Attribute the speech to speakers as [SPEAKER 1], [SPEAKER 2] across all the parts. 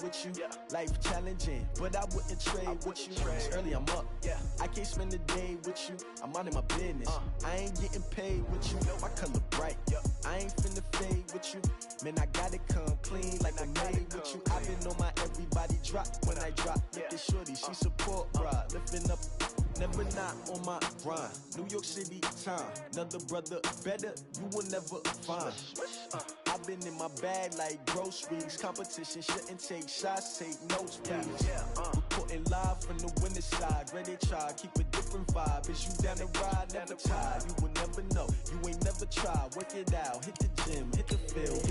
[SPEAKER 1] with you. Life challenging, but I wouldn't trade with you. It's early, I'm up. I can't spend the day with you. I'm out in my business. I ain't getting paid with you. My color bright. I ain't finna fade with you. Man, I gotta come clean like I made with you. I've been on my everybody drop when I drop. Look at shorty, she support, bruh. Lifting up, never not on my grind. New York City time, another brother better, you will never find. I've been in my bag like groceries. Competition shouldn't take shots, take notes, please. Reporting live from the winning side. Ready to try, keep a different vibe. Is you down the ride, never tired. You will never know, you ain't never tried. Work it out, hit the gym, hit the field.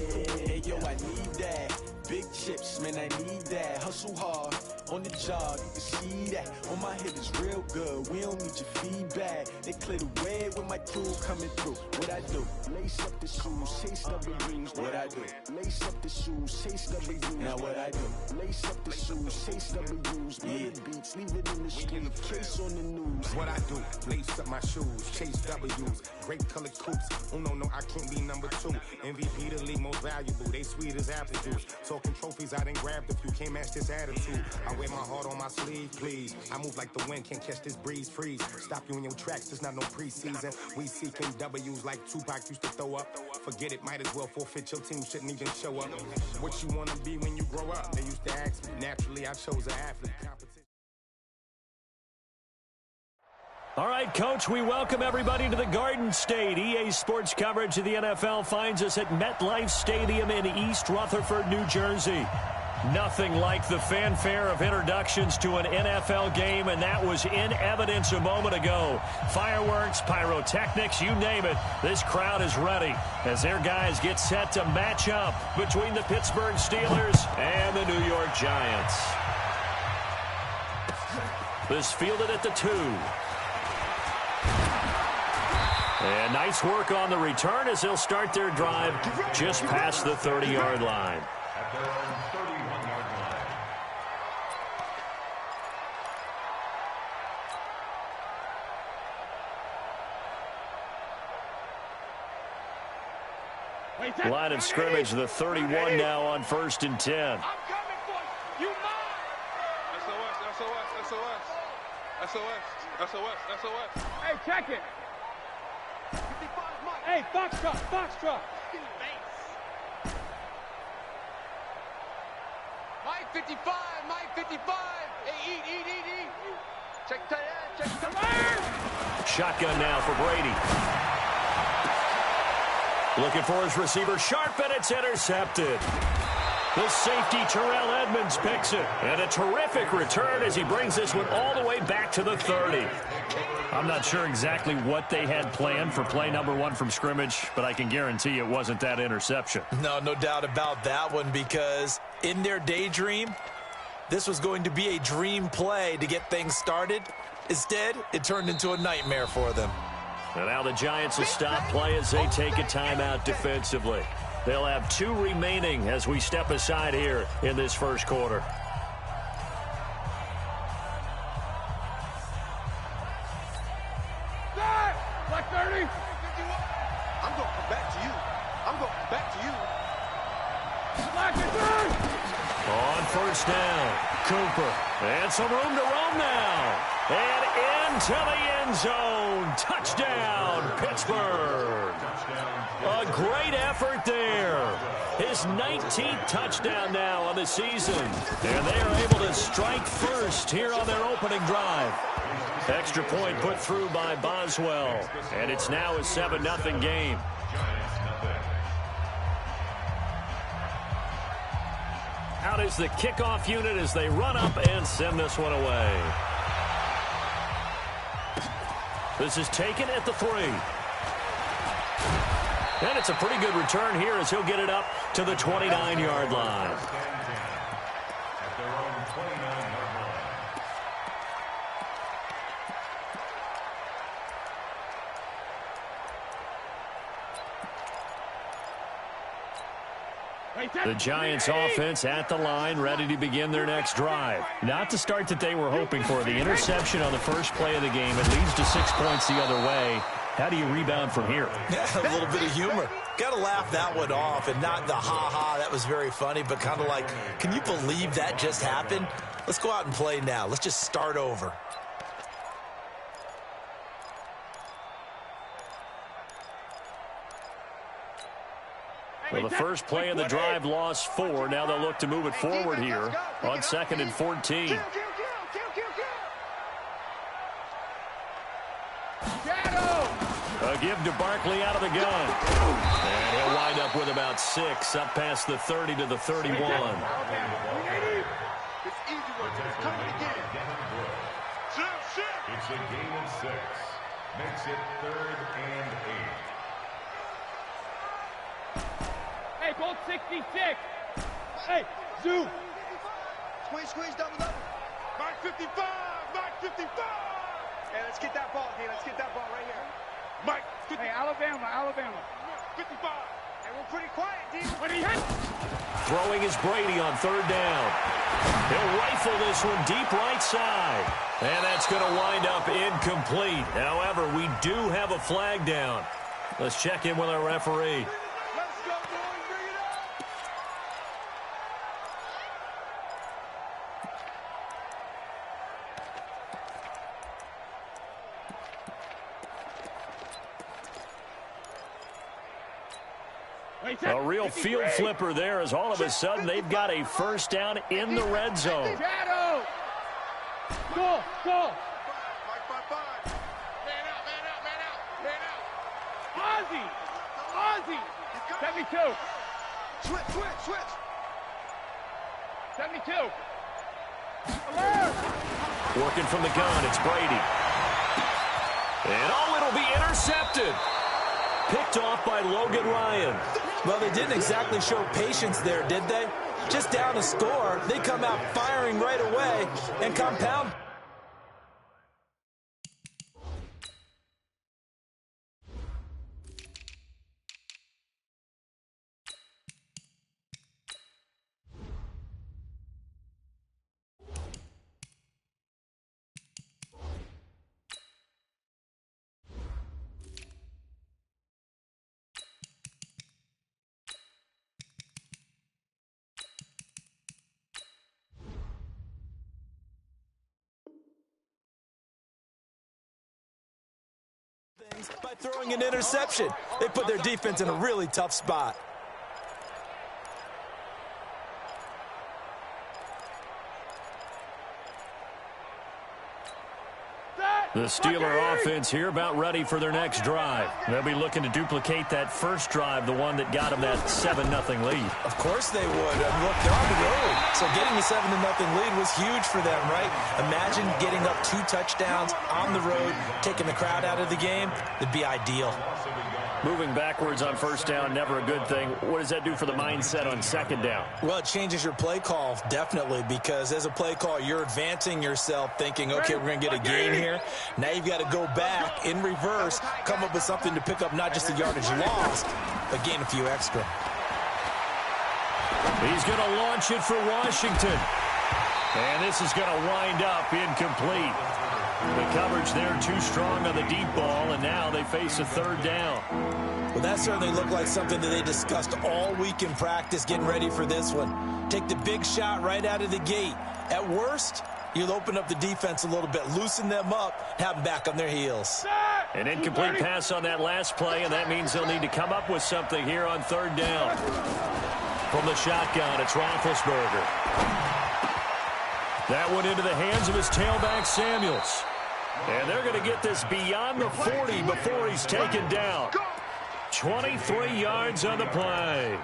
[SPEAKER 1] Hey yo, I need that. Big chips, man, I need that. Hustle hard, on the job, you can see that. On my head is real good, we don't need your feedback. They clear the way with my crew coming through. What I do? Lace up the shoes, chase W's. What I do? Lace up the shoes, chase W's. Now what I do? Lace up the shoes, chase W's. Murder beats, leave it in the street, case on the news.
[SPEAKER 2] What I do? Lace up my shoes, chase W's. Great colored coops. Oh no, I can't be number 2. MVP the league most valuable. They sweet as apple juice. Talking trophies, I done grabbed a few. Can't match this attitude. I wear my heart on my sleeve, please. I move like the wind, can't catch this breeze. Freeze. Stop you in your tracks, there's not no preseason. We seeking W's like Tupac used to throw up. Forget it, might as well forfeit. Your team shouldn't even show up. What you wanna be when you grow up? They used to ask me. Naturally, I chose an athlete. Competition.
[SPEAKER 3] All right, Coach, we welcome everybody to the Garden State. EA Sports coverage of the NFL finds us at MetLife Stadium in East Rutherford, New Jersey. Nothing like the fanfare of introductions to an NFL game, and that was in evidence a moment ago. Fireworks, pyrotechnics, you name it. This crowd is ready as their guys get set to match up between the Pittsburgh Steelers and the New York Giants. This fielded at the 2. And nice work on the return as they'll start their drive just past the 30-yard line.
[SPEAKER 4] At their own 31-yard
[SPEAKER 3] line. Line of scrimmage, the 31 now on 1st and 10.
[SPEAKER 5] I'm coming for you. You mine. SOS. Hey, check it. Hey, Foxtrot. Mike 55. Hey, eat. Check tight end.
[SPEAKER 3] Shotgun now for Brady. Looking for his receiver, Sharp, and it's intercepted. The safety, Terrell Edmonds, picks it. And a terrific return as he brings this one all the way back to the 30. I'm not sure exactly what they had planned for play number 1 from scrimmage, but I can guarantee it wasn't that interception.
[SPEAKER 6] No doubt about that one, because in their daydream, this was going to be a dream play to get things started. Instead, it turned into a nightmare for them.
[SPEAKER 3] And now the Giants will stop play as they take a timeout defensively. They'll have 2 remaining as we step aside here in this first quarter.
[SPEAKER 5] Black 30.
[SPEAKER 2] I'm going to come back to you.
[SPEAKER 5] Black 30.
[SPEAKER 3] On first down, Cooper. And some room to roam now. And into the end zone. Touchdown, Pittsburgh. A great effort there. His 19th touchdown now on the season. And they are able to strike first here on their opening drive. Extra point put through by Boswell. And it's now a 7-0 game. Out is the kickoff unit as they run up and send this one away. This is taken at the 3. And it's a pretty good return here as he'll get it up to the 29-yard line.
[SPEAKER 4] At their own 29-yard line.
[SPEAKER 3] The Giants offense at the line, ready to begin their next drive. Not the start that they were hoping for. The interception on the first play of the game. It leads to 6 points the other way. How do you rebound from here?
[SPEAKER 6] A little bit of humor. Got to laugh that one off and not the ha-ha, that was very funny, but kind of like, can you believe that just happened? Let's go out and play now. Let's just start over.
[SPEAKER 3] Well, the first play of the drive lost 4. Now they'll look to move it forward here on 2nd and 14. A give to Barkley out of the gun. And he'll wind up with about 6, up past the 30 to the 31.
[SPEAKER 5] It's easy work. It's coming again.
[SPEAKER 4] It's a gain of 6. Makes it 3rd and 8.
[SPEAKER 5] Hey, goal 66. Hey, zoom.
[SPEAKER 7] Squeeze, double.
[SPEAKER 5] Mark 55.
[SPEAKER 7] Hey, let's get that ball, D. Let's get that ball right here.
[SPEAKER 5] Mike. Hey, Alabama.
[SPEAKER 7] 55. Hey, we're pretty quiet, D.
[SPEAKER 5] When he hits.
[SPEAKER 3] Throwing is Brady on 3rd down. He'll rifle this one deep right side. And that's going to wind up incomplete. However, we do have a flag down. Let's check in with our referee.
[SPEAKER 7] Let's go, boys. Bring it up.
[SPEAKER 3] A real field flipper there as all of a sudden they've got a first down in the red zone.
[SPEAKER 5] Shadow. Go.
[SPEAKER 7] Mike, 5.
[SPEAKER 5] Ozzy. 72.
[SPEAKER 7] Switch.
[SPEAKER 5] 72.
[SPEAKER 3] Working from the gun, it's Brady. And it'll be intercepted. Picked off by Logan Ryan.
[SPEAKER 6] Well, they didn't exactly show patience there, did they? Just down a score, they come out firing right away and compound. By throwing an interception. They put their defense in a really tough spot.
[SPEAKER 3] The Steeler offense here about ready for their next drive. They'll be looking to duplicate that first drive, the one that got them that 7-0 lead.
[SPEAKER 6] Of course they would. Look, they're on the road. So getting the 7-0 lead was huge for them, right? Imagine getting up 2 touchdowns on the road, taking the crowd out of the game. It'd be ideal.
[SPEAKER 3] Moving backwards on first down, never a good thing. What does that do for the mindset on second down?
[SPEAKER 6] Well, it changes your play call, definitely, because as a play call, you're advancing yourself thinking, okay, we're going to get a gain here. Now you've got to go back in reverse, come up with something to pick up not just the yardage lost, but gain a few extra.
[SPEAKER 3] He's going to launch it for Washington. And this is going to wind up incomplete. The coverage there too strong on the deep ball, and now they face a 3rd down.
[SPEAKER 6] Well, that certainly looked like something that they discussed all week in practice, getting ready for this one. Take the big shot right out of the gate. At worst, you'll open up the defense a little bit, loosen them up, have them back on their heels.
[SPEAKER 3] An incomplete pass on that last play, and that means they'll need to come up with something here on 3rd down. From the shotgun, it's Roethlisberger. That one into the hands of his tailback, Samuels. And they're going to get this beyond the 40 before he's taken down. 23 yards on the play.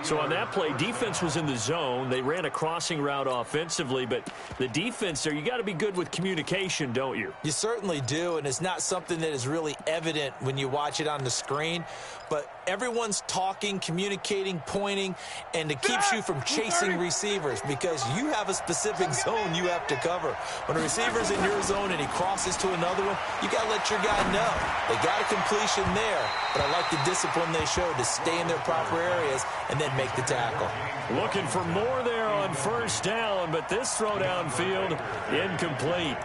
[SPEAKER 3] So on that play, defense was in the zone. They ran a crossing route offensively, but the defense there, you got to be good with communication, don't you?
[SPEAKER 6] You certainly do, and it's not something that is really evident when you watch it on the screen. But everyone's talking, communicating, pointing, and it keeps you from chasing receivers because you have a specific zone you have to cover. When a receiver's in your zone and he crosses to another one, you got to let your guy know. They got a completion there, but I like the discipline they showed to stay in their proper areas and then make the tackle.
[SPEAKER 3] Looking for more there on first down, but this throw downfield incomplete.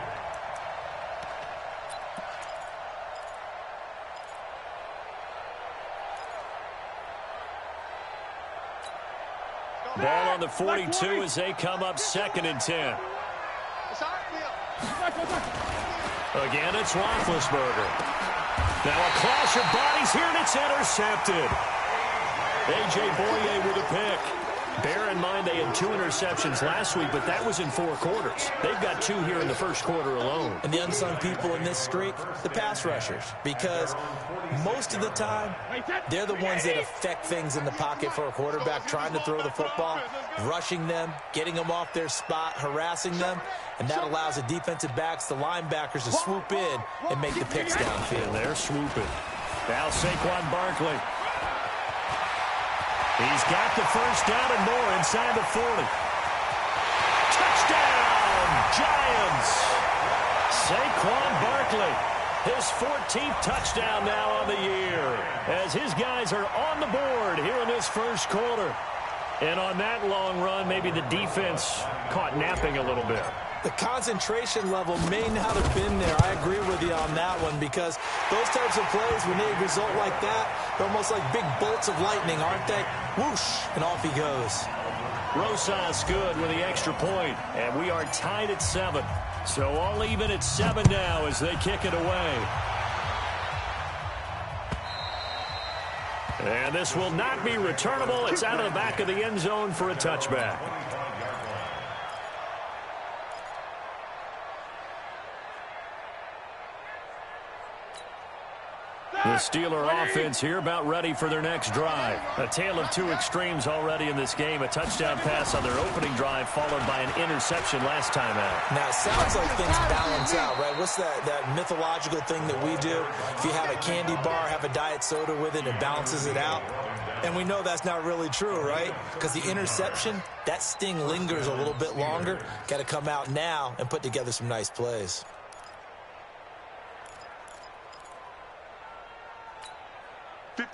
[SPEAKER 3] the 42 as they come up 2nd and 10. Again, it's Roethlisberger. Now a clash of bodies here, and it's intercepted. A.J. Boye with a pick. Bear in mind they had 2 interceptions last week, but that was in 4 quarters. They've got 2 here in the first quarter alone.
[SPEAKER 6] And the unsung people in this streak, the pass rushers, because most of the time, they're the ones that affect things in the pocket for a quarterback, trying to throw the football, rushing them, getting them off their spot, harassing them, and that allows the defensive backs, the linebackers, to swoop in and make the picks downfield.
[SPEAKER 3] And they're swooping. Now Saquon Barkley. He's got the first down and more inside the 40. Touchdown, Giants! Saquon Barkley, his 14th touchdown now on the year, as his guys are on the board here in this first quarter. And on that long run, maybe the defense caught napping a little bit.
[SPEAKER 6] The concentration level may not have been there. I agree with you on that one, because those types of plays, when they result like that, they're almost like big bolts of lightning, aren't they? Whoosh, and off he goes.
[SPEAKER 3] Rosas good with the extra point, and we are tied at 7. So all even at 7 now as they kick it away. And this will not be returnable. It's out of the back of the end zone for a touchback. The Steeler offense here about ready for their next drive. A tale of 2 extremes already in this game. A touchdown pass on their opening drive followed by an interception last time out.
[SPEAKER 6] Now, it sounds like things balance out, right? What's that mythological thing that we do? If you have a candy bar, have a diet soda with it, it balances it out. And we know that's not really true, right? Because the interception, that sting lingers a little bit longer. Got to come out now and put together some nice plays.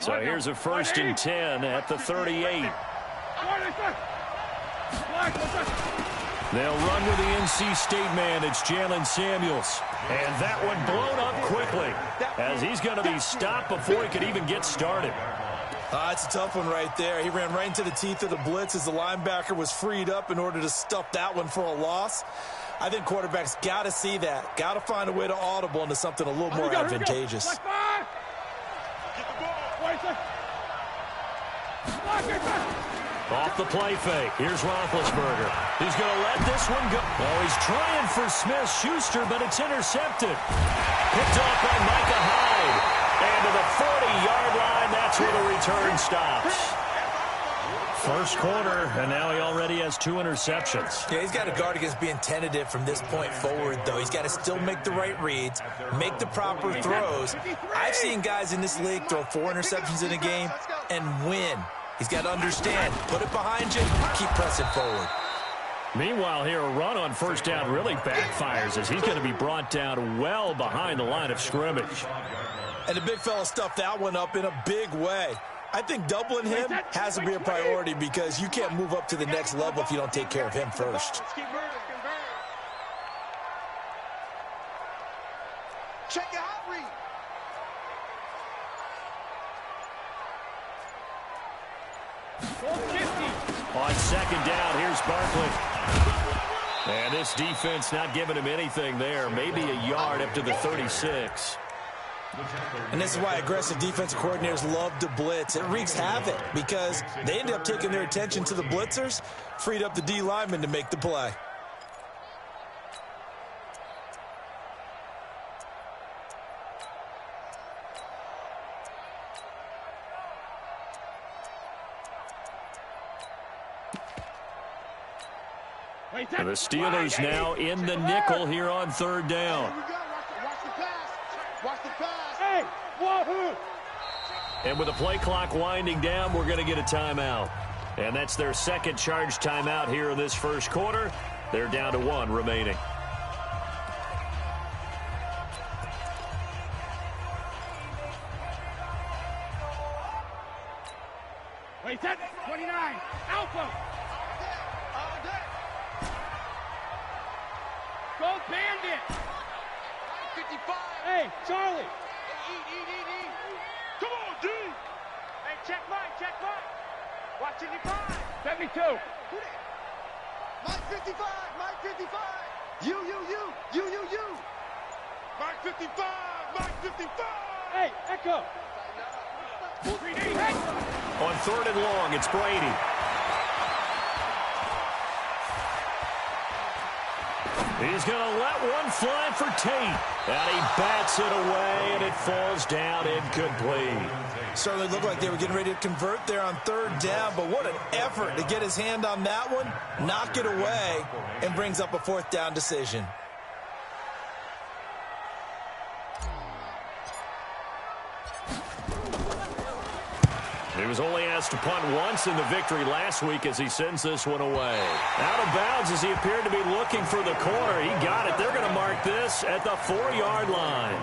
[SPEAKER 3] So here's a 1st and 10 at the 38. They'll run with the NC State man. It's Jalen Samuels. And that one blown up quickly, as he's going to be stopped before he could even get started.
[SPEAKER 6] It's a tough one right there. He ran right into the teeth of the blitz as the linebacker was freed up in order to stuff that one for a loss. I think quarterbacks got to see that. Got to find a way to audible into something a little more advantageous.
[SPEAKER 3] Off the play fake. Here's Roethlisberger. He's going to let this one go. Oh, he's trying for Smith-Schuster, but it's intercepted. Picked off by Micah Hyde. And to the 40-yard line, that's where the return stops. First quarter, and now he already has 2 interceptions.
[SPEAKER 6] Yeah, he's got to guard against being tentative from this point forward, though. He's got to still make the right reads, make the proper throws. I've seen guys in this league throw 4 interceptions in a game and win. He's got to understand, put it behind you, keep pressing forward.
[SPEAKER 3] Meanwhile, here, a run on first down really backfires as he's going to be brought down well behind the line of scrimmage.
[SPEAKER 6] And the big fella stuffed that one up in a big way. I think doubling him has to be a priority, because you can't move up to the next level if you don't take care of him first.
[SPEAKER 7] Check your hot read.
[SPEAKER 3] On second down, here's Barkley. And this defense not giving him anything there. Maybe a yard up to the 36.
[SPEAKER 6] And this is why aggressive defensive coordinators love to blitz. It wreaks havoc because they ended up taking their attention to the blitzers, freed up the D lineman to make the play.
[SPEAKER 3] And the Steelers now in the nickel here on 3rd down.
[SPEAKER 7] Watch the pass.
[SPEAKER 5] Hey, wahoo!
[SPEAKER 3] And with the play clock winding down, we're going to get a timeout. And that's their second charge timeout here in this first quarter. They're down to 1 remaining.
[SPEAKER 5] Wait, that 29, Alpha. Go Bandit.
[SPEAKER 7] 55.
[SPEAKER 5] Hey, Charlie.
[SPEAKER 7] Eat. Come on, D. Hey, check mine. Watch 55.
[SPEAKER 5] 72.
[SPEAKER 7] Who that? 55, Mike 55. You. Mike 55, Mike 55.
[SPEAKER 5] Hey, Echo. Hey.
[SPEAKER 3] On 3rd and long, it's Brady. He's going to let one fly for Tate. And he bats it away, and it falls down incomplete.
[SPEAKER 6] Certainly looked like they were getting ready to convert there on 3rd down, but what an effort to get his hand on that one, knock it away, and brings up a 4th down decision.
[SPEAKER 3] He was only asked to punt once in the victory last week as he sends this one away. Out of bounds as he appeared to be looking for the corner. He got it. They're going to mark this at the 4-yard line.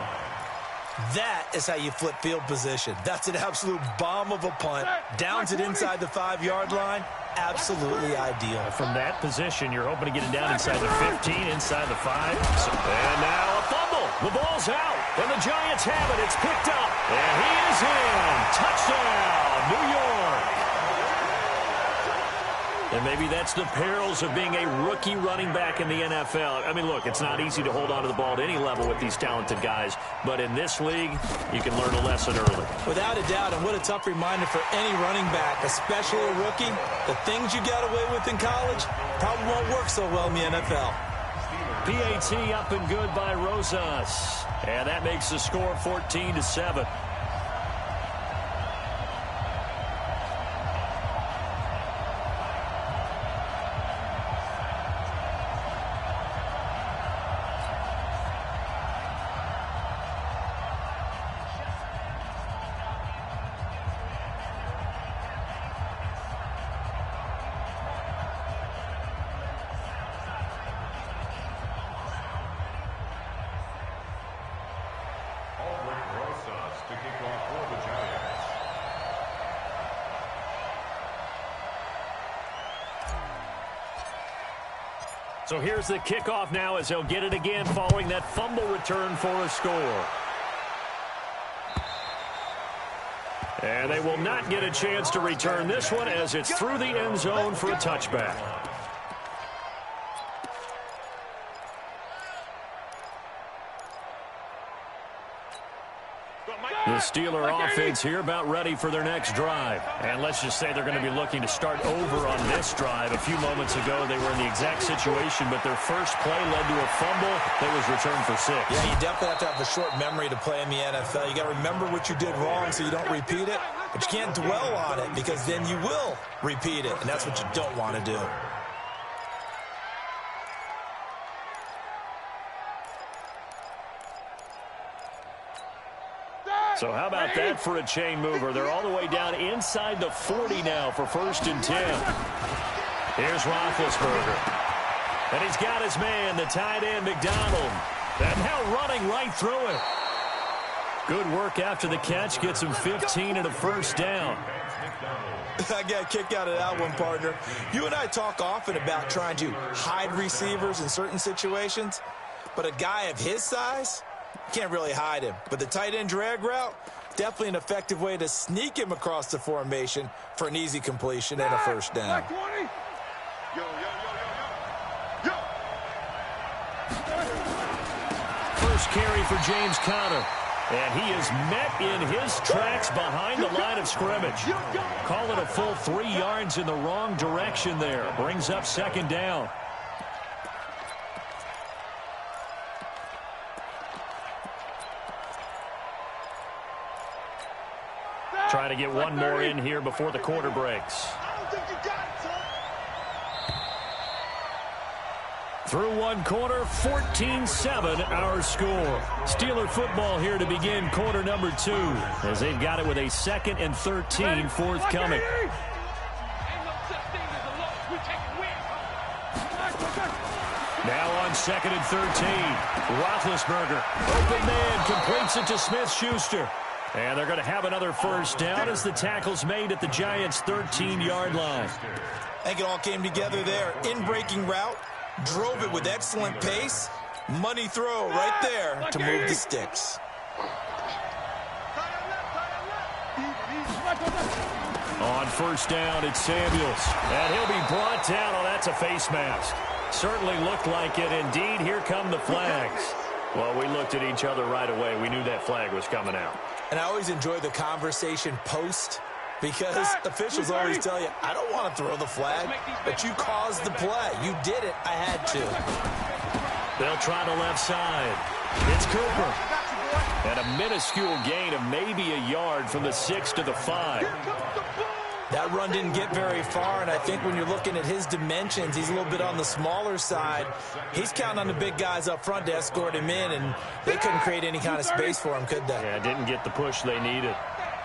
[SPEAKER 6] That is how you flip field position. That's an absolute bomb of a punt. Downs it inside the 5-yard line. Absolutely ideal.
[SPEAKER 3] From that position, you're hoping to get it down inside the 15, inside the 5. And now a fumble. The ball's out. And the Giants have it. It's picked up. And he is in. Touchdown, New York. And maybe that's the perils of being a rookie running back in the NFL. I mean, look, it's not easy to hold on to the ball at any level with these talented guys. But in this league, you can learn a lesson early.
[SPEAKER 6] Without a doubt, and what a tough reminder for any running back, especially a rookie. The things you got away with in college probably won't work so well in the NFL.
[SPEAKER 3] PAT up and good by Rosas. And that makes the score 14-7. So here's the kickoff now as they'll get it again following that fumble return for a score. And they will not get a chance to return this one as it's through the end zone for a touchback. The Steeler offense here about ready for their next drive. And let's just say they're going to be looking to start over on this drive. A few moments ago, they were in the exact situation, but their first play led to a fumble that was returned for 6.
[SPEAKER 6] Yeah, you definitely have to have a short memory to play in the NFL. You got to remember what you did wrong so you don't repeat it, but you can't dwell on it because then you will repeat it, and that's what you don't want to do.
[SPEAKER 3] So how about that for a chain mover? They're all the way down inside the 40 now for 1st and 10. Here's Roethlisberger. And he's got his man, the tight end, McDonald. And now running right through it. Good work after the catch. Gets him 15 and a 1st down.
[SPEAKER 6] I got a kick out of that one, partner. You and I talk often about trying to hide receivers in certain situations. But a guy of his size, can't really hide him. But the tight end drag route, definitely an effective way to sneak him across the formation for an easy completion and a 1st down.
[SPEAKER 3] First carry for James Conner. And he is met in his tracks behind the line of scrimmage. Call it a full 3 yards in the wrong direction there. Brings up 2nd down. Trying to get one more in here before the quarter breaks. Through one quarter, 14-7 our score. Steeler football here to begin quarter number 2 as they've got it with a 2nd and 13 forthcoming. Now on 2nd and 13. Roethlisberger, open man, completes it to Smith-Schuster. And they're going to have another 1st down as the tackle's made at the Giants' 13-yard line.
[SPEAKER 6] I think it all came together there. In-breaking route, drove it with excellent pace. Money throw right there to move the sticks.
[SPEAKER 3] On 1st down, it's Samuels. And he'll be brought down. Oh, that's a face mask. Certainly looked like it. Indeed, here come the flags. Well, we looked at each other right away. We knew that flag was coming out.
[SPEAKER 6] And I always enjoy the conversation post because officials always tell you, I don't want to throw the flag, but you caused the play. You did it. I had to.
[SPEAKER 3] They'll try the left side. It's Cooper. And a minuscule gain of maybe a yard from the 6 to the 5.
[SPEAKER 6] That run didn't get very far, and I think when you're looking at his dimensions, he's a little bit on the smaller side. He's counting on the big guys up front to escort him in, and they couldn't create any kind of space for him, could they?
[SPEAKER 3] Yeah, didn't get the push they needed.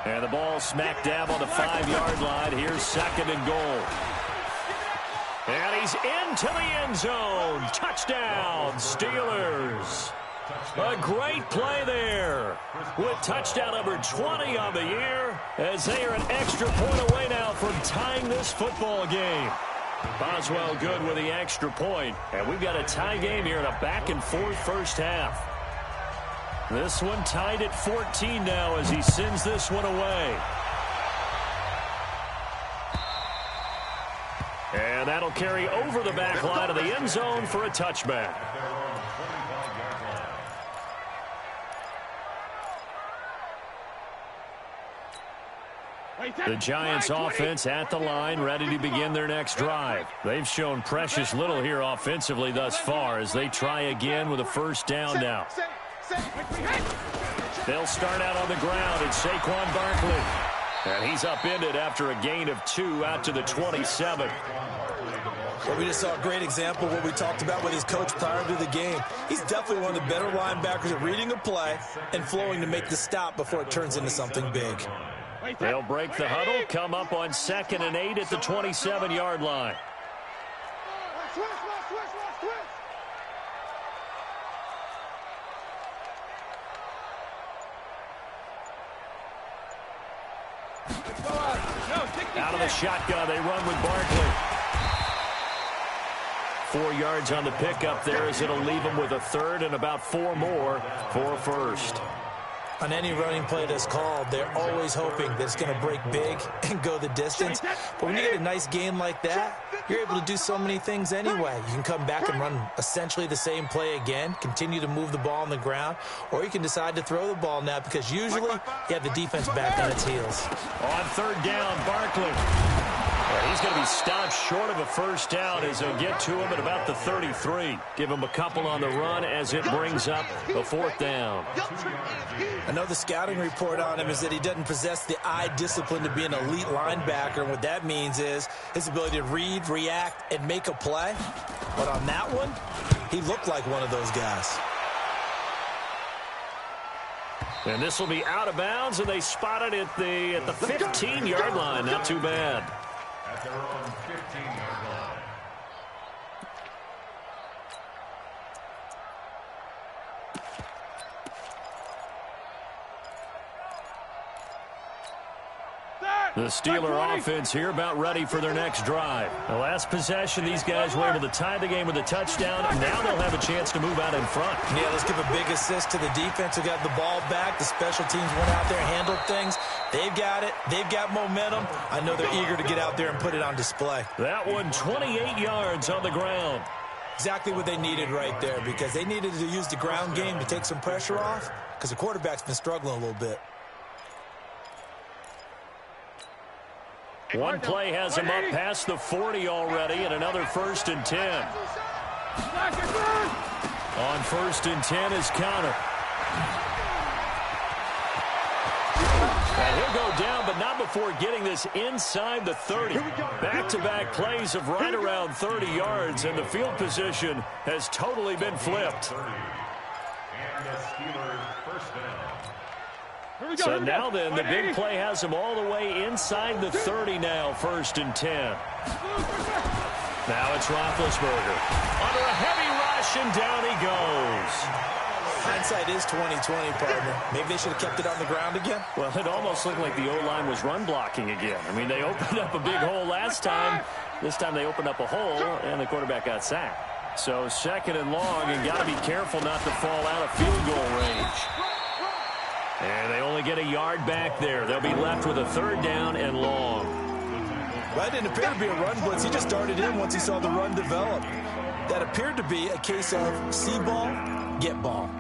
[SPEAKER 3] And the ball smack dab on the 5-yard line. Here's 2nd and goal. And he's into the end zone. Touchdown, Steelers. A great play there with touchdown number 20 on the year as they are an extra point away now from tying this football game. Boswell good with the extra point, and we've got a tie game here in a back-and-forth first half. This one tied at 14 now as he sends this one away. And that'll carry over the back line of the end zone for a touchback. The Giants offense at the line, ready to begin their next drive. They've shown precious little here offensively thus far as they try again with a first down now. They'll start out on the ground. It's Saquon Barkley. And he's upended after a gain of 2 out to the 27.
[SPEAKER 6] Well, we just saw a great example of what we talked about with his coach prior to the game. He's definitely one of the better linebackers at reading a play and flowing to make the stop before it turns into something big.
[SPEAKER 3] They'll break the huddle, come up on 2nd and 8 at the 27-yard line. Out of the shotgun, they run with Barkley. 4 yards on the pickup there as it'll leave them with a 3rd and about 4 more for a first.
[SPEAKER 6] On any running play that's called, they're always hoping that it's going to break big and go the distance. But when you get a nice game like that, you're able to do so many things anyway. You can come back and run essentially the same play again, continue to move the ball on the ground, or you can decide to throw the ball now because usually you have the defense back on its heels.
[SPEAKER 3] On 3rd down, Barkley. He's going to be stopped short of a first down as they get to him at about the 33. Give him a couple on the run as it brings up a 4th down.
[SPEAKER 6] I know the scouting report on him is that he doesn't possess the eye discipline to be an elite linebacker. And what that means is his ability to read, react, and make a play. But on that one, he looked like one of those guys.
[SPEAKER 3] And this will be out of bounds, and they spot it at the 15-yard line. Not too bad.
[SPEAKER 4] At their own 15-yard line.
[SPEAKER 3] The Steeler offense here about ready for their next drive. The last possession, these guys were able to tie the game with a touchdown, and now they'll have a chance to move out in front.
[SPEAKER 6] Yeah, let's give a big assist to the defense who got the ball back. The special teams went out there and handled things. They've got it. They've got momentum. I know they're eager to get out there and put it on display.
[SPEAKER 3] That one, 28 yards on the ground.
[SPEAKER 6] Exactly what they needed right there because they needed to use the ground game to take some pressure off because the quarterback's been struggling a little bit.
[SPEAKER 3] One play has him up past the 40 already, and another 1st and 10. On 1st and 10 is Counter. And he'll go down, but not before getting this inside the 30. Back-to-back plays of right around 30 yards, and the field position has totally been flipped.
[SPEAKER 4] And the Steelers first down.
[SPEAKER 3] So now then, the big play has him all the way inside the 30 now, 1st and 10. Now it's Roethlisberger. Under a heavy rush, and down he goes.
[SPEAKER 6] Hindsight is 20/20, partner. Maybe they should have kept it on the ground again.
[SPEAKER 3] Well, it almost looked like the O-line was run blocking again. I mean, they opened up a big hole last time. This time they opened up a hole, and the quarterback got sacked. So 2nd and long, and got to be careful not to fall out of field goal range. And they only get a yard back there. They'll be left with a 3rd down and long.
[SPEAKER 6] Well, that didn't appear to be a run blitz. He just darted in once he saw the run develop. that appeared to be a case of see ball, get ball.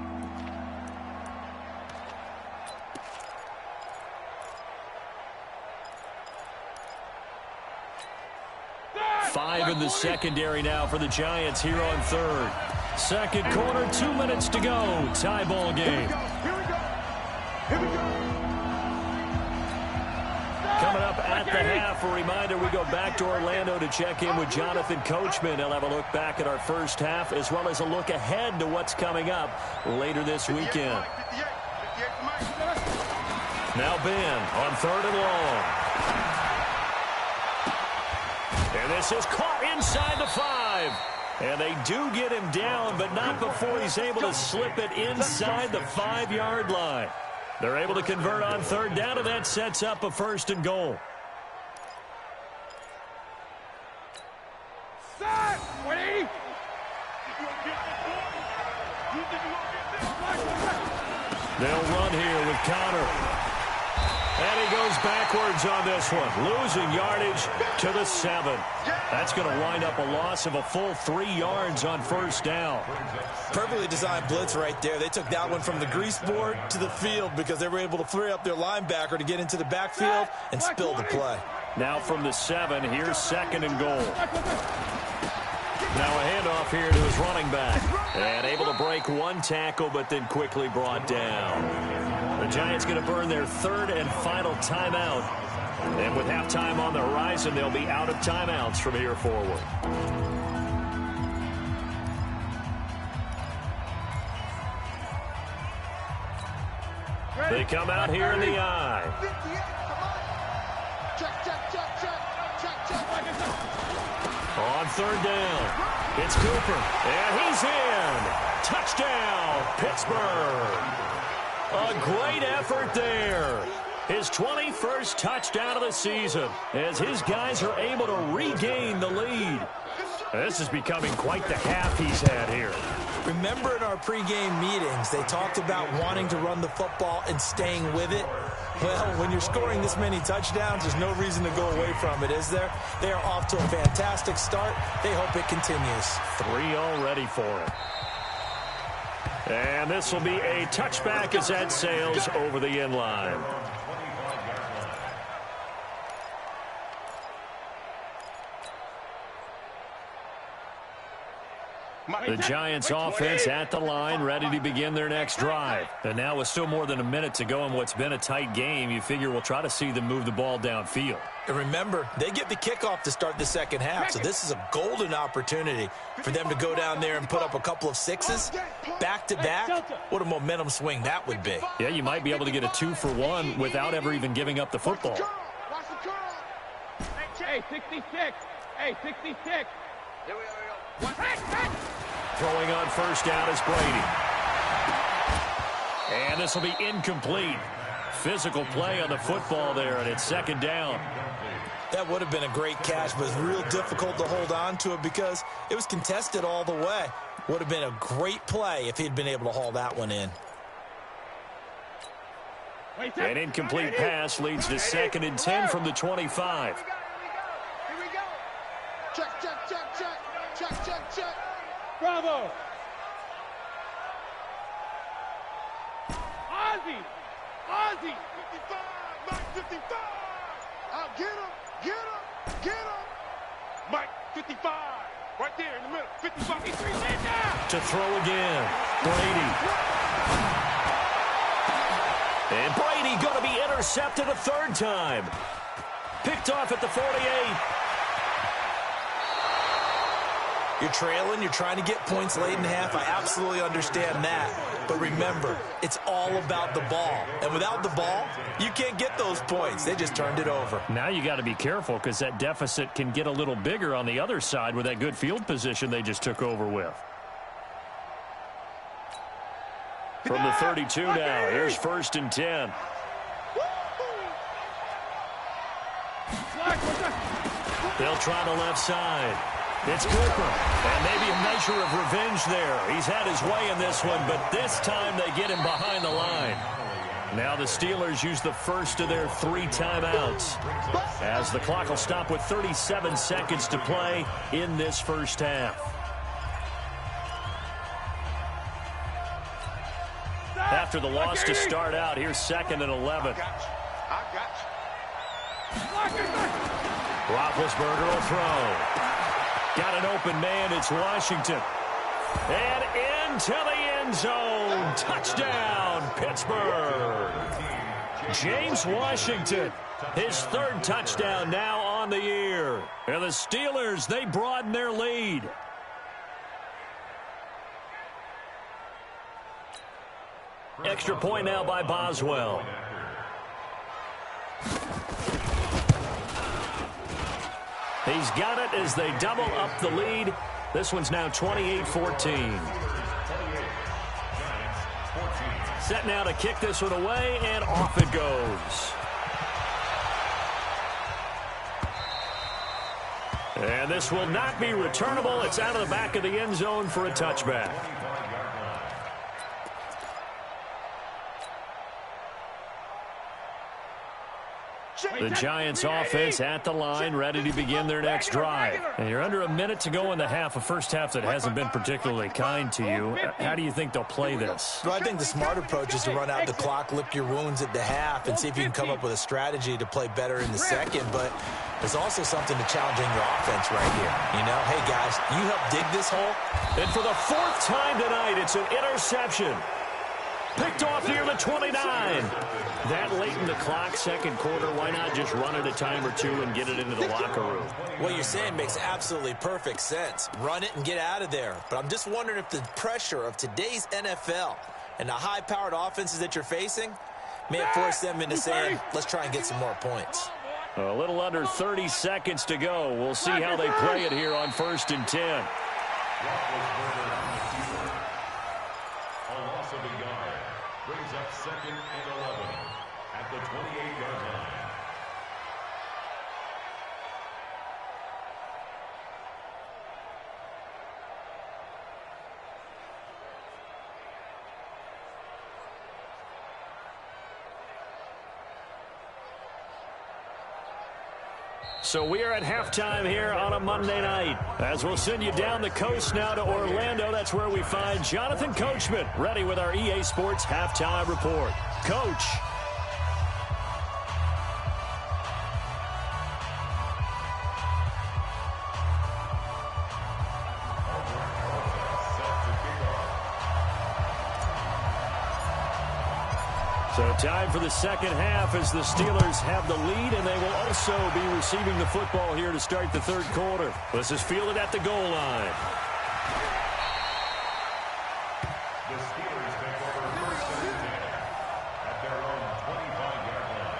[SPEAKER 3] Five in the secondary now for the Giants here on third. Second quarter, 2 minutes to go. Tie ball game. Coming up at the half, a reminder, we go back to Orlando to check in with Jonathan Coachman. He'll have a look back at our first half as well as a look ahead to what's coming up later this weekend. Now Ben on third and long. And this is caught inside the 5. And they do get him down, but not before he's able to slip it inside the 5-yard line. They're able to convert on third down, and that sets up a first and goal.
[SPEAKER 5] Set! 20!
[SPEAKER 3] They'll run here with Connor. And he goes backwards on this one, losing yardage to the 7. That's going to wind up a loss of a full 3 yards on first down.
[SPEAKER 6] Perfectly designed blitz right there. They took that one from the grease board to the field because they were able to free up their linebacker to get into the backfield and spill the play.
[SPEAKER 3] Now from the 7, here's second and goal. Now a handoff here to his running back. And able to break one tackle, but then quickly brought down. The Giants going to burn their third and final timeout. And with halftime on the horizon, they'll be out of timeouts from here forward. They come out here in the eye. On third down, it's Cooper, and he's in. Touchdown, Pittsburgh. A great effort there. His 21st touchdown of the season as his guys are able to regain the lead. This is becoming quite the half he's had here.
[SPEAKER 6] Remember in our pregame meetings, they talked about wanting to run the football and staying with it. Well, when you're scoring this many touchdowns, there's no reason to go away from it, is there? They are off to a fantastic start. They hope it continues.
[SPEAKER 3] 3 already for him. And this will be a touchback as that sails over the end line. The Giants offense at the line, ready to begin their next drive. And now with still more than a minute to go in what's been a tight game, you figure we'll try to see them move the ball downfield.
[SPEAKER 6] And remember, they get the kickoff to start the second half, so this is a golden opportunity for them to go down there and put up a couple of sixes back-to-back. What a momentum swing that would be.
[SPEAKER 3] Yeah, you might be able to get a 2-for-1 without ever even giving up the football.
[SPEAKER 5] Hey, 66. Hey, 66. Here we go.
[SPEAKER 3] Throwing on first down is Brady. And this will be incomplete. Physical play on the football there, and it's second down.
[SPEAKER 6] That would have been a great catch, but it's real difficult to hold on to it because it was contested all the way. Would have been a great play if he'd been able to haul that one in.
[SPEAKER 3] An incomplete pass leads to 2nd and 10 from the 25.
[SPEAKER 7] Here we go. Check, check, check, check. Check, check, check.
[SPEAKER 5] Bravo. Ozzy. Ozzy.
[SPEAKER 7] 55. Mike 55. I'll get him. Get him. Get him. Mike 55. Right there in the middle. 55. He's 3 down.
[SPEAKER 3] To throw again. Brady. And Brady going to be intercepted a third time. Picked off at the 48.
[SPEAKER 6] You're trailing, you're trying to get points late in the half. I absolutely understand that. But remember, it's all about the ball. And without the ball, you can't get those points. They just turned it over.
[SPEAKER 3] Now you got to be careful because that deficit can get a little bigger on the other side with that good field position they just took over with. From the 32 now, here's 1st and 10. They'll try the left side. It's Cooper, and maybe a measure of revenge there. He's had his way in this one, but this time they get him behind the line. Now the Steelers use the first of their 3 timeouts as the clock will stop with 37 seconds to play in this first half. After the loss to start out, here's 2nd and 11.
[SPEAKER 7] I got you.
[SPEAKER 3] Roethlisberger will throw. Got an open man. It's Washington. And into the end zone. Touchdown, Pittsburgh. James Washington, his 3rd touchdown now on the year. And the Steelers, they broaden their lead. Extra point now by Boswell. He's got it as they double up the lead. This one's now 28-14. Set now to kick this one away, and off it goes. And this will not be returnable. It's out of the back of the end zone for a touchback. The Giants offense at the line, ready to begin their next drive. And you're under a minute to go in the half, a first half that hasn't been particularly kind to you. How do you think they'll play this?
[SPEAKER 6] Well, I think the smart approach is to run out the clock, lick your wounds at the half, and see if you can come up with a strategy to play better in the second. But there's also something to challenging your offense right here. You know, hey, guys, you help dig this hole.
[SPEAKER 3] And for the 4th time tonight, it's an interception. Picked off near the 29. That late in the clock, second quarter, why not just run it a time or two and get it into the locker room?
[SPEAKER 6] What you're saying makes absolutely perfect sense. Run it and get out of there. But I'm just wondering if the pressure of today's NFL and the high-powered offenses that you're facing may force them into saying, let's try and get some more points.
[SPEAKER 3] A little under 30 seconds to go. We'll see how they play it here on 1st and 10.
[SPEAKER 4] Brings up 2nd and 11 at the 28-yard line.
[SPEAKER 3] So we are at halftime here on a Monday night. As we'll send you down the coast now to Orlando, that's where we find Jonathan Coachman, ready with our EA Sports Halftime Report. Coach. So time for the second half as the Steelers have the lead, and they will also be receiving the football here to start the 3rd quarter. This is fielded at the goal line.
[SPEAKER 4] The Steelers take over 1st and 10 at their own 25-yard line.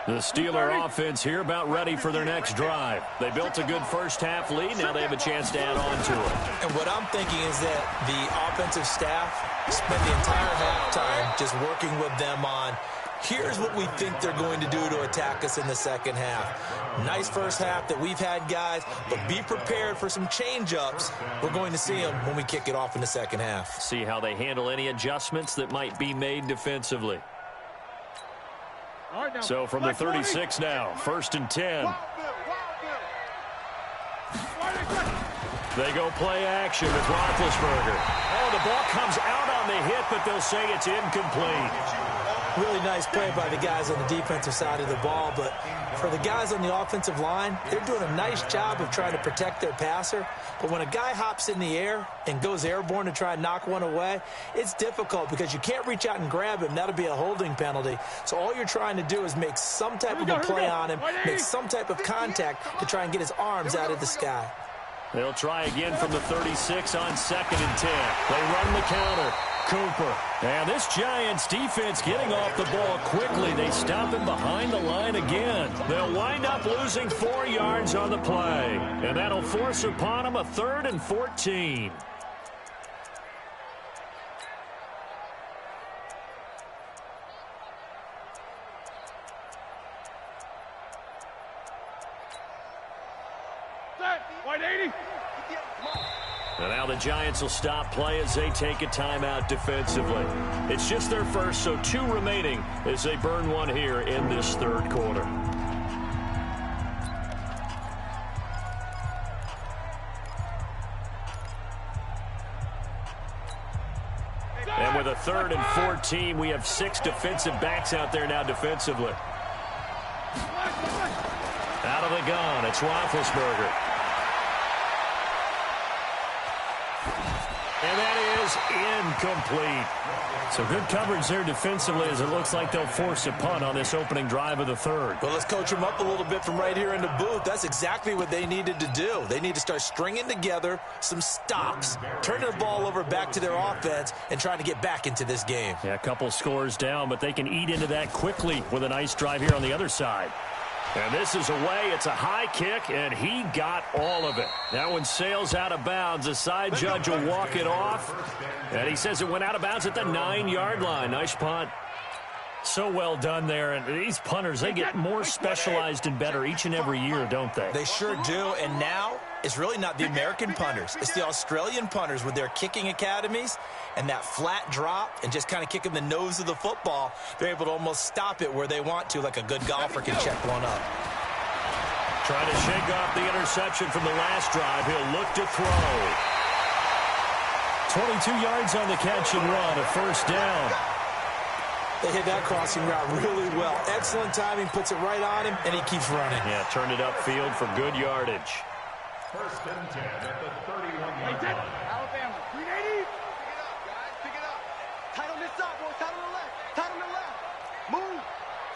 [SPEAKER 3] The Steeler offense here about ready for their next drive. They built a good first half lead. Now they have a chance to add on to it.
[SPEAKER 6] And what I'm thinking is that the offensive staff spent the entire halftime just working with them on, here's what we think they're going to do to attack us in the second half. Nice first half that we've had, guys, but be prepared for some change-ups. We're going to see them when we kick it off in the second half.
[SPEAKER 3] See how they handle any adjustments that might be made defensively. So from the 36 now, 1st and 10. They go play action with Roethlisberger. Oh, the ball comes out on the hit, but they'll say it's incomplete.
[SPEAKER 6] Really nice play by the guys on the defensive side of the ball, but for the guys on the offensive line, they're doing a nice job of trying to protect their passer. But when a guy hops in the air and goes airborne to try and knock one away, it's difficult because you can't reach out and grab him. That'll be a holding penalty. So all you're trying to do is make some type of a play on him, make some type of contact to try and get his arms out of the sky.
[SPEAKER 3] They'll try again from the 36 on 2nd and 10. They run the counter. Cooper. And this Giants defense getting off the ball quickly. They stop him behind the line again. They'll wind up losing 4 yards on the play. And that'll force upon them a 3rd and 14. And now the Giants will stop play as they take a timeout defensively. It's just their first, so 2 remaining as they burn one here in this 3rd quarter. 3rd and 14. We have 6 defensive backs out there now defensively. Out of the gun, it's Roethlisberger. And that is incomplete. So good coverage there defensively as it looks like they'll force a punt on this opening drive of the 3rd.
[SPEAKER 6] Well, let's coach them up a little bit from right here in the booth. That's exactly what they needed to do. They need to start stringing together some stops, turning the ball over back to their offense, and trying to get back into this game.
[SPEAKER 3] Yeah, a couple scores down, but they can eat into that quickly with a nice drive here on the other side. And this is away. It's a high kick, and he got all of it. That one sails out of bounds. The side judge will walk it off. And he says it went out of bounds at the 9-yard line. Nice punt. So well done there. And these punters, they get more specialized and better each and every year, don't they?
[SPEAKER 6] They sure do. And now it's really not the American punters. It's the Australian punters with their kicking academies and that flat drop and just kind of kicking the nose of the football. They're able to almost stop it where they want to, like a good golfer can check one up.
[SPEAKER 3] Trying to shake off the interception from the last drive. He'll look to throw. 22 yards on the catch and run, a 1st down.
[SPEAKER 6] They hit that crossing route really well. Excellent timing, puts it right on him, and he keeps running.
[SPEAKER 3] Yeah, turned it upfield for good yardage.
[SPEAKER 4] 1st and 10 at the 31-yard line.
[SPEAKER 5] Alabama, 380.
[SPEAKER 7] Pick it up. Tight on this side, boys. Tight on the left. Tight on the left. Move.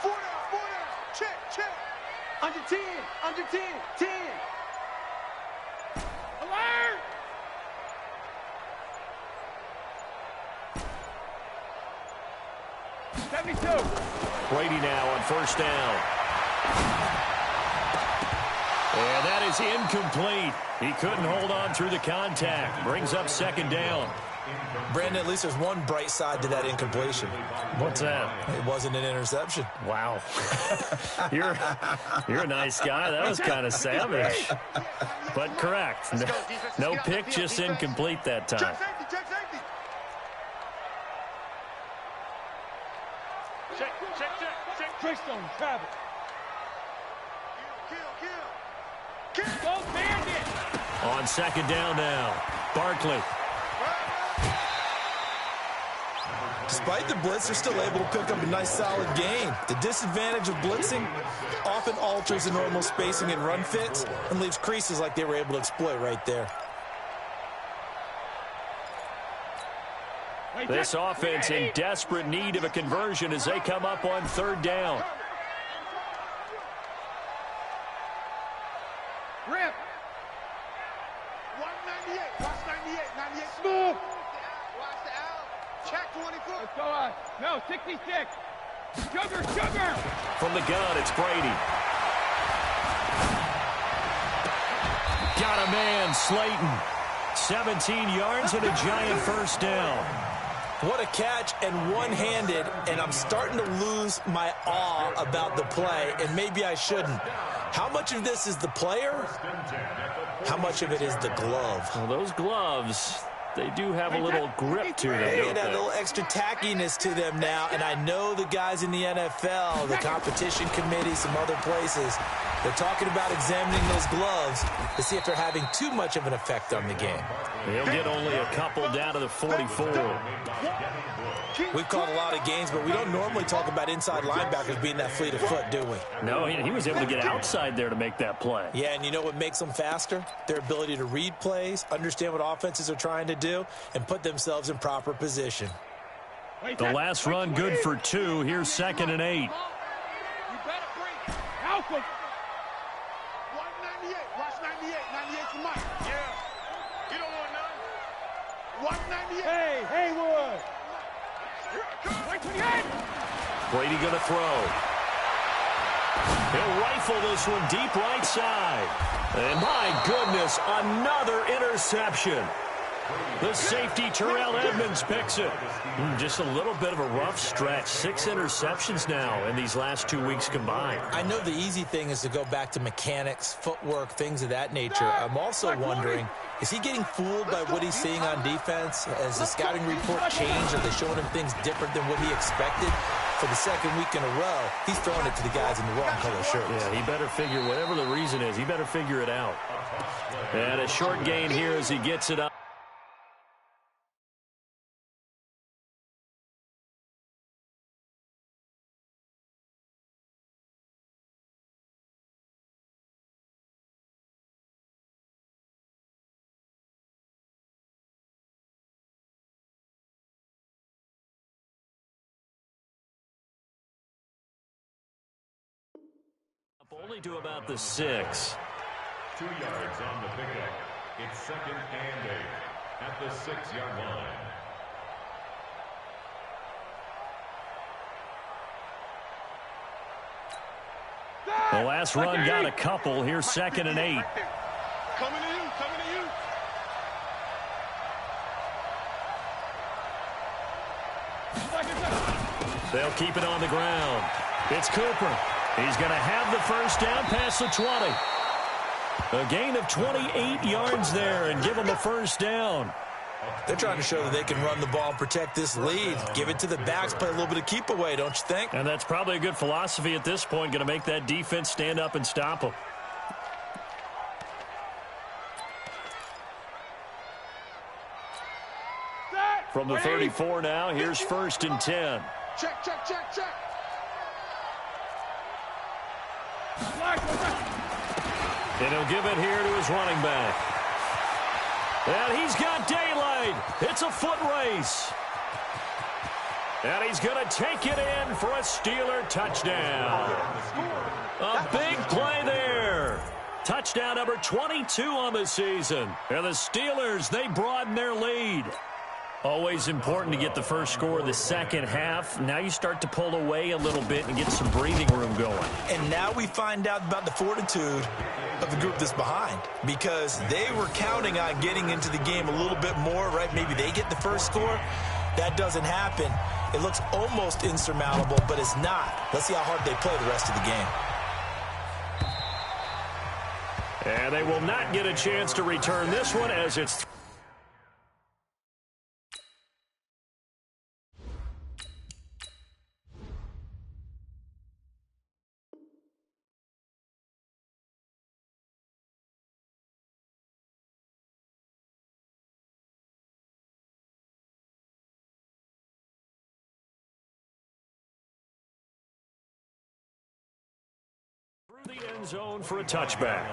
[SPEAKER 7] 4 down. Check. Under 10. Under 10. 10.
[SPEAKER 5] Alert!
[SPEAKER 3] Brady now on 1st down. And that is incomplete. He couldn't hold on through the contact. Brings up 2nd down.
[SPEAKER 6] Brandon, at least there's one bright side to that incompletion.
[SPEAKER 3] What's that?
[SPEAKER 6] It wasn't an interception.
[SPEAKER 3] Wow. You're a nice guy. That was kind of savage. But correct. No pick, just incomplete that time.
[SPEAKER 7] Check safety. Check.
[SPEAKER 5] Trickstone, Travis.
[SPEAKER 7] Kill.
[SPEAKER 5] Go Bandit.
[SPEAKER 3] On 2nd down now. Barkley.
[SPEAKER 6] Despite the blitz, they're still able to pick up a nice, solid gain. The disadvantage of blitzing often alters the normal spacing and run fits and leaves creases like they were able to exploit right there.
[SPEAKER 3] This offense in desperate need of a conversion as they come up on 3rd down.
[SPEAKER 5] Rip.
[SPEAKER 7] 198. Watch 98. 98 smooth. Watch the out. Check 24.
[SPEAKER 5] Let's go on. No, 66. Sugar.
[SPEAKER 3] From the gun, it's Brady. Got a man, Slayton. 17 yards and a giant 1st down.
[SPEAKER 6] What a catch, and one-handed, and I'm starting to lose my awe about the play, and maybe I shouldn't. How much of this is the player? How much of it is the glove?
[SPEAKER 3] Well, those gloves, they do have a little grip to them,
[SPEAKER 6] They
[SPEAKER 3] don't
[SPEAKER 6] got a
[SPEAKER 3] they?
[SPEAKER 6] little extra tackiness to them now, and I know the guys in the NFL, the competition committee, some other places, they're talking about examining those gloves to see if they're having too much of an effect on the game.
[SPEAKER 3] He'll get only a couple down to the 44.
[SPEAKER 6] We've called a lot of games, but we don't normally talk about inside linebackers being that fleet of foot, do we?
[SPEAKER 3] No, he was able to get outside there to make that play.
[SPEAKER 6] Yeah, and you know what makes them faster? Their ability to read plays, understand what offenses are trying to do, and put themselves in proper position.
[SPEAKER 3] The last run good for 2. Here's 2nd and 8.
[SPEAKER 5] You better break. Malcolm.
[SPEAKER 7] 198. Watch 98. 98 for Mike. Yeah. You don't want none. 198.
[SPEAKER 5] Hey, Haywood. Right to the end.
[SPEAKER 3] Brady going to throw. He'll rifle this one deep right side. And my goodness, another interception. The safety, Terrell Edmonds, picks it. Just a little bit of a rough stretch. 6 interceptions now in these last 2 weeks combined.
[SPEAKER 6] I know the easy thing is to go back to mechanics, footwork, things of that nature. I'm also wondering, is he getting fooled by what he's seeing on defense? Has the scouting report changed? Are they showing him things different than what he expected? For the 2nd week in a row, he's throwing it to the guys in the wrong color shirts.
[SPEAKER 3] Yeah, he better figure, whatever the reason is, he better figure it out. And a short gain here as he gets it up. Only to about the 6.
[SPEAKER 4] 2 yards on the pickup. It's 2nd and 8 at the 6-yard line.
[SPEAKER 3] The last run got a couple. Here's 2nd and 8.
[SPEAKER 7] Coming to you, coming to you.
[SPEAKER 3] They'll keep it on the ground. It's Cooper. He's going to have the first down past the 20. A gain of 28 yards there and give them a first down.
[SPEAKER 6] They're trying to show that they can run the ball and protect this lead. Give it to the backs, play a little bit of keep away, don't you think?
[SPEAKER 3] And that's probably a good philosophy at this point, going to make that defense stand up and stop them. From the 34 now, here's 1st and 10.
[SPEAKER 7] Check, check, check, check.
[SPEAKER 3] And he'll give it here to his running back. And he's got daylight. It's a foot race. And he's going to take it in for a Steeler touchdown. A big play there. Touchdown number 22 on the season. And the Steelers, they broaden their lead. Always important to get the first score of the second half. Now you start to pull away a little bit and get some breathing room going.
[SPEAKER 6] And now we find out about the fortitude of the group that's behind, because they were counting on getting into the game a little bit more, right? Maybe they get the first score. That doesn't happen. It looks almost insurmountable, but it's not. Let's see how hard they play the rest of the game.
[SPEAKER 3] And they will not get a chance to return this one as it's through the end zone for a touchback.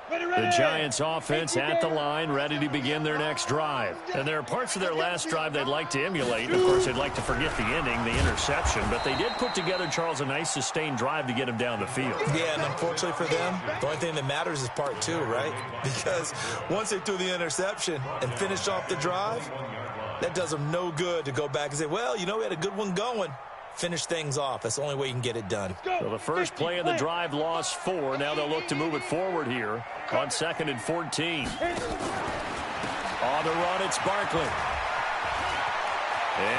[SPEAKER 3] The Giants offense at the line, ready to begin their next drive. And there are parts of their last drive they'd like to emulate. Of course, they'd like to forget the ending, the interception. But they did put together, Charles, a nice sustained drive to get him down the field.
[SPEAKER 6] Yeah, and unfortunately for them, the only thing that matters is part 2, right? Because once they threw the interception and finished off the drive, that does them no good to go back and say, well, you know, we had a good one going. Finish things off. That's the only way you can get it done.
[SPEAKER 3] So the first play of the drive lost 4. Now they'll look to move it forward here on 2nd and 14. On the run, it's Barkley.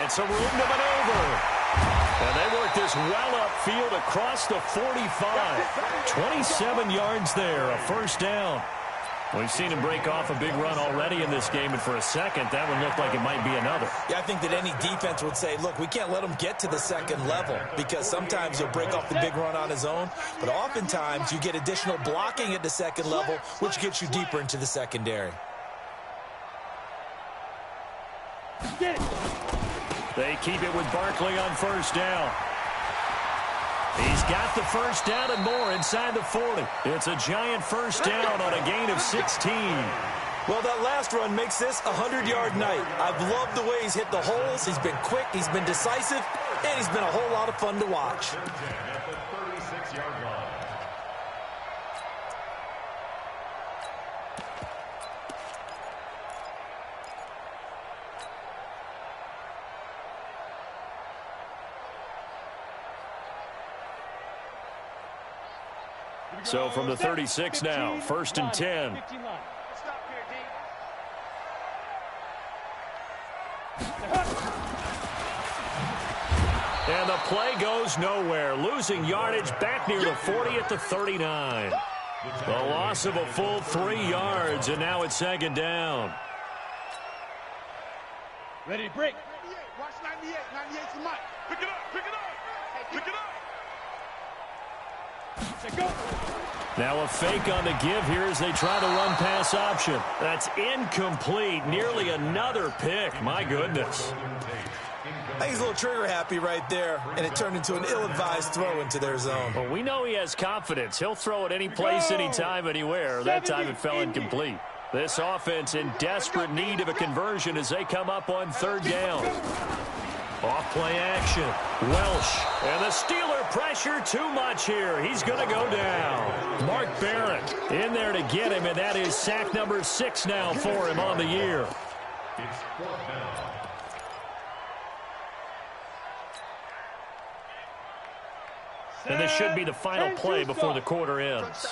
[SPEAKER 3] It's a room to maneuver. And they work this well upfield across the 45. 27 yards there, a first down. We've seen him break off a big run already in this game, and for a second, that one looked like it might be another.
[SPEAKER 6] Yeah, I think that any defense would say, look, we can't let him get to the second level, because sometimes he'll break off the big run on his own, but oftentimes you get additional blocking at the second level, which gets you deeper into the secondary.
[SPEAKER 3] They keep it with Barkley on first down. He's got the first down and more inside the 40. It's a giant first down on a gain of 16.
[SPEAKER 6] Well, that last run makes this a 100-yard night. I've loved the way he's hit the holes. He's been quick, he's been decisive, and he's been a whole lot of fun to watch.
[SPEAKER 4] At the 36-yard line.
[SPEAKER 3] So from the 36 now, 1st and 10. And the play goes nowhere. Losing yardage back near the 40 at the 39. The loss of a full 3 yards, and now it's 2nd down.
[SPEAKER 5] Ready to break.
[SPEAKER 7] 98. Watch 98. 98's the mic. Pick it up. Pick it up. Pick it up.
[SPEAKER 3] Now a fake on the give here as they try to run pass option. That's incomplete. Nearly another pick. My goodness.
[SPEAKER 6] I think he's a little trigger happy right there, and it turned into an ill-advised throw into their zone.
[SPEAKER 3] Well, we know he has confidence. He'll throw it any place, anytime, anywhere. That time it fell incomplete. This offense in desperate need of a conversion as they come up on third down. Off-play action. Welsh. And the Steeler pressure too much here. He's going to go down. Mark Barrett in there to get him, and that is sack number 6 now for him on the year.
[SPEAKER 4] It's 4th down.
[SPEAKER 3] And this should be the final play before the quarter ends.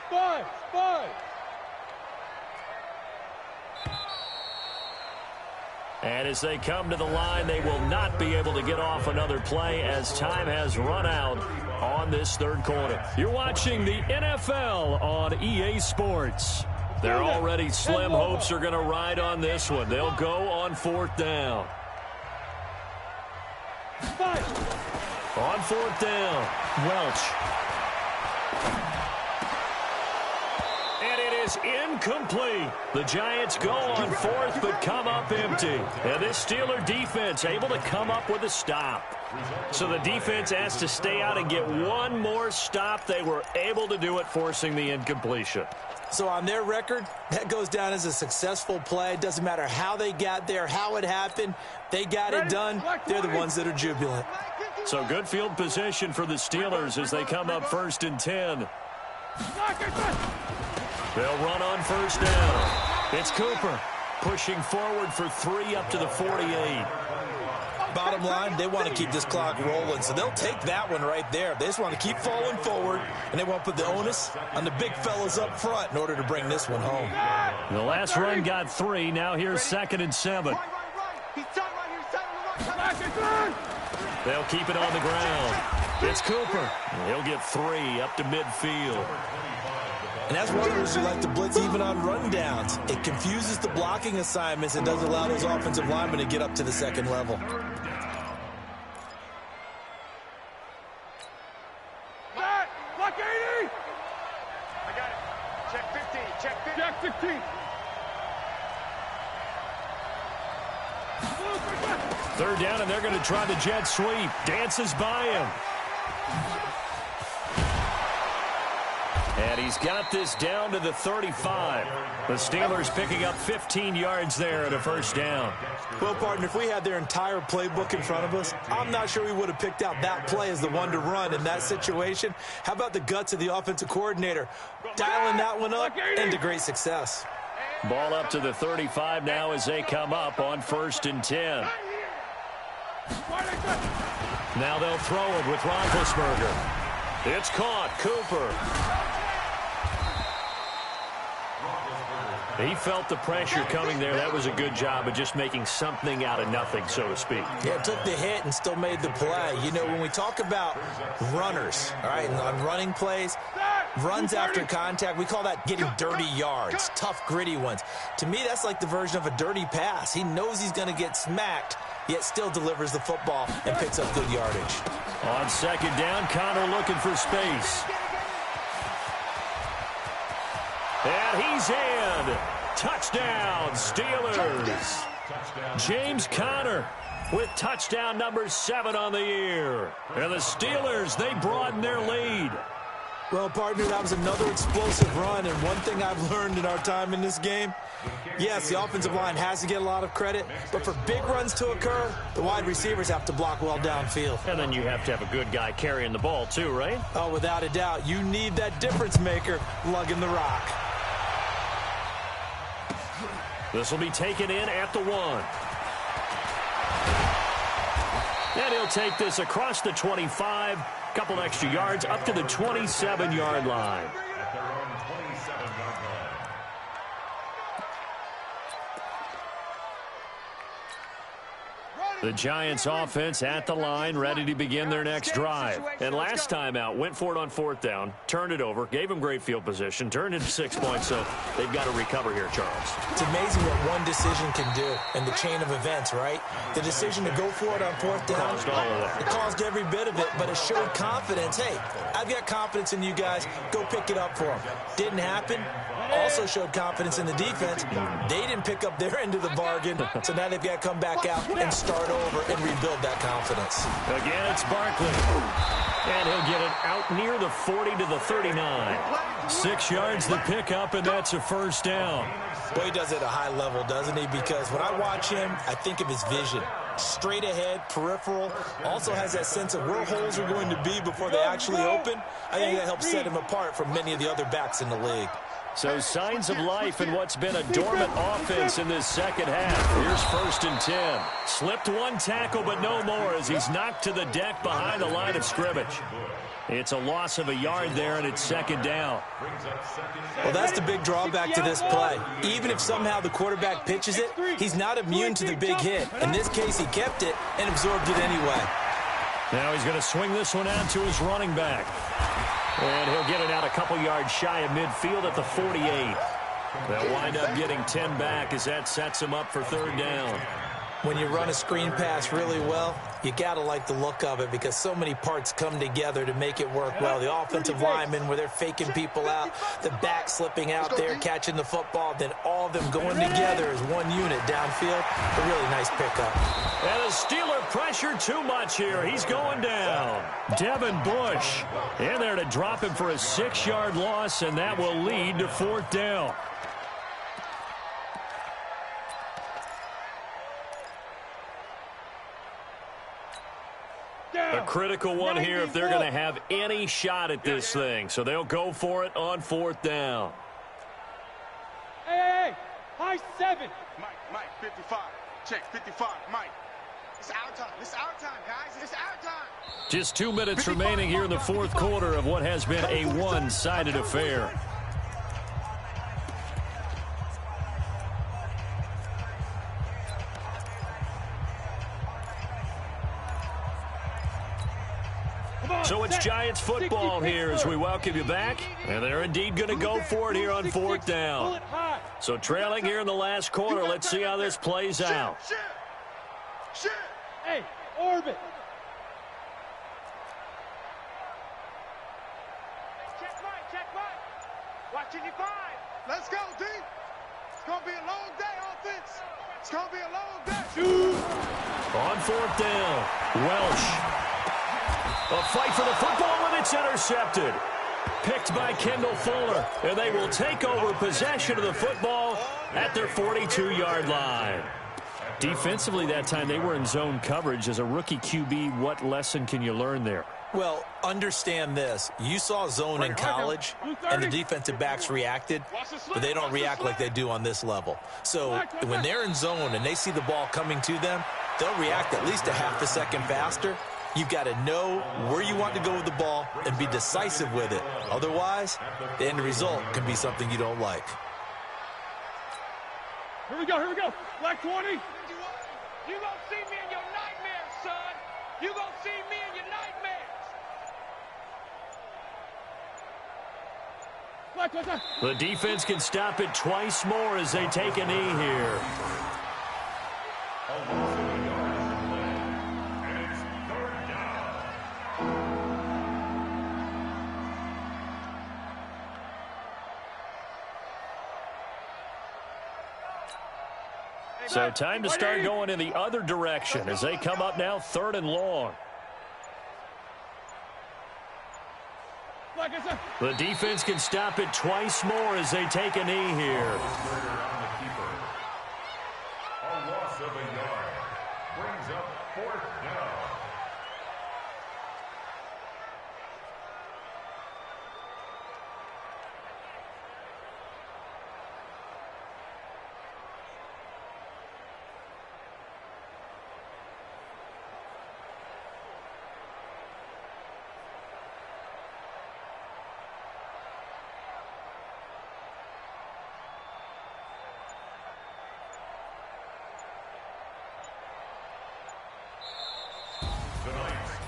[SPEAKER 5] 5.
[SPEAKER 3] And as they come to the line, they will not be able to get off another play as time has run out on this third quarter. You're watching the NFL on EA Sports. Their already slim hopes are going to ride on this one. They'll go on 4th down.
[SPEAKER 5] 5.
[SPEAKER 3] On 4th down, Welch. And it is incomplete. The Giants go on 4th but come up empty. And this Steeler defense able to come up with a stop. So the defense has to stay out and get one more stop. They were able to do it, forcing the incompletion.
[SPEAKER 6] So on their record, that goes down as a successful play. It doesn't matter how they got there, how it happened. They got it done. They're the ones that are jubilant.
[SPEAKER 3] So good field position for the Steelers as they come up 1st and 10. They'll run on 1st down. It's Cooper pushing forward for 3 up to the 48.
[SPEAKER 6] Bottom line, they want to keep this clock rolling, so they'll take that one right there. They just want to keep falling forward, and they want to put the onus on the big fellas up front in order to bring this one home.
[SPEAKER 3] The last run got 3. Now here's 2nd and 7. They'll keep it on the ground. It's Cooper. He'll get 3 up to midfield.
[SPEAKER 6] And that's one of those who like to blitz even on rundowns. It confuses the blocking assignments and doesn't allow those offensive linemen to get up to the second level.
[SPEAKER 5] Block 80!
[SPEAKER 7] I got it. Check 15. Check 15.
[SPEAKER 5] Jack 16.
[SPEAKER 3] Third down, and they're going to try the jet sweep. Dances by him. And he's got this down to the 35. The Steelers picking up 15 yards there at a 1st down.
[SPEAKER 6] Well, partner, if we had their entire playbook in front of us, I'm not sure we would have picked out that play as the one to run in that situation. How about the guts of the offensive coordinator dialing that one up into great success?
[SPEAKER 3] Ball up to the 35 now as they come up on 1st and 10. Now they'll throw it with Roethlisberger. It's caught. Cooper. He felt the pressure coming there. That was a good job of just making something out of nothing, so to speak.
[SPEAKER 6] Yeah, took the hit and still made the play. You know, when we talk about runners, all right, on running plays, runs after contact, we call that getting dirty yards, tough, gritty ones. To me, that's like the version of a dirty pass. He knows he's going to get smacked, yet still delivers the football and picks up good yardage.
[SPEAKER 3] On 2nd down, Connor looking for space. And he's in. Touchdown, Steelers. James Conner with touchdown number 7 on the year. And the Steelers, they broaden their lead.
[SPEAKER 6] Well, partner, that was another explosive run, and one thing I've learned in our time in this game, yes, the offensive line has to get a lot of credit, but for big runs to occur, the wide receivers have to block well downfield.
[SPEAKER 3] And then you have to have a good guy carrying the ball too, right?
[SPEAKER 6] Oh, without a doubt. You need that difference maker lugging the rock.
[SPEAKER 3] This will be taken in at the 1. And he'll take this across the 25. Couple extra yards up to the 27-yard line.
[SPEAKER 4] At their own 27-yard line.
[SPEAKER 3] The Giants offense at the line, ready to begin their next drive. And last time out, went for it on 4th down, turned it over, gave them great field position, turned it to 6 points, so they've got to recover here, Charles.
[SPEAKER 6] It's amazing what one decision can do in the chain of events, right? The decision to go for it on 4th down.
[SPEAKER 3] Caused all of that.
[SPEAKER 6] It caused every bit of it, but it showed confidence. Hey, I've got confidence in you guys. Go pick it up for them. Didn't happen. Also showed confidence in the defense. They didn't pick up their end of the bargain, so now they've got to come back out and start over and rebuild that confidence.
[SPEAKER 3] Again, it's Barkley. And he'll get it out near the 40 to the 39. 6 yards the pickup, and that's a first down.
[SPEAKER 6] Boy, he does it at a high level, doesn't he? Because when I watch him, I think of his vision. Straight ahead, peripheral, also has that sense of where holes are going to be before they actually open. I think that helps set him apart from many of the other backs in the league.
[SPEAKER 3] So signs of life in what's been a dormant offense in this second half. Here's 1st and 10. Slipped one tackle, but no more as he's knocked to the deck behind the line of scrimmage. It's a loss of a yard there, and it's 2nd down.
[SPEAKER 6] Well, that's the big drawback to this play. Even if somehow the quarterback pitches it, he's not immune to the big hit. In this case, he kept it and absorbed it anyway.
[SPEAKER 3] Now he's going to swing this one out to his running back. And he'll get it out a couple yards shy of midfield at the 48. They'll wind up getting 10 back as that sets him up for 3rd down.
[SPEAKER 6] When you run a screen pass really well, you got to like the look of it because so many parts come together to make it work well. The offensive linemen where they're faking people out, the back slipping out there, catching the football, then all of them going together as one unit downfield. A really nice pickup.
[SPEAKER 3] And the Steeler pressure too much here. He's going down. Devin Bush in there to drop him for a 6-yard loss, and that will lead to 4th down. A critical one here if they're going to have any shot at this thing. So they'll go for it on 4th down.
[SPEAKER 5] Hey, high 7.
[SPEAKER 7] Mike, 55. Check, 55, Mike. It's our time. It's our time, guys. It's our time.
[SPEAKER 3] Just 2 minutes remaining here in the 4th quarter of what has been a one-sided affair. So it's Giants football here as we welcome you back. And they're indeed going to go for it here on 4th down. So trailing here in the last quarter. Let's see how this plays out.
[SPEAKER 7] Shit.
[SPEAKER 5] Hey, orbit. Check right. Watching your 5.
[SPEAKER 7] Let's go, D. It's going to be a long day, offense. It's going to be a long day.
[SPEAKER 3] On 4th down, Welsh. A fight for the football, and it's intercepted. Picked by Kendall Fuller, and they will take over possession of the football at their 42-yard line. Defensively that time, they were in zone coverage. As a rookie QB, what lesson can you learn there?
[SPEAKER 6] Well, understand this. You saw zone in college, and the defensive backs reacted, but they don't react like they do on this level. So when they're in zone and they see the ball coming to them, they'll react at least a half a second faster. You've got to know where you want to go with the ball and be decisive with it. Otherwise, the end result can be something you don't like.
[SPEAKER 5] Here we go. Black 20.
[SPEAKER 7] You gonna see me in your nightmares, son. You gonna see me in your nightmares.
[SPEAKER 5] Black.
[SPEAKER 3] The defense can stop it twice more as they take a knee here. So time to start going in the other direction as they come up now 3rd and long. The defense can stop it twice more as they take a knee here.
[SPEAKER 4] A loss of a yard brings up 4th down.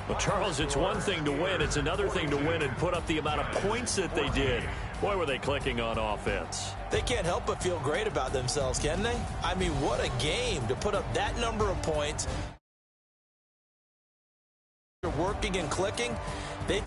[SPEAKER 3] Well, Charles, it's one thing to win. It's another thing to win and put up the amount of points that they did. Boy, were they clicking on offense.
[SPEAKER 6] They can't help but feel great about themselves, can they? I mean, what a game to put up that number of points. Working and clicking. They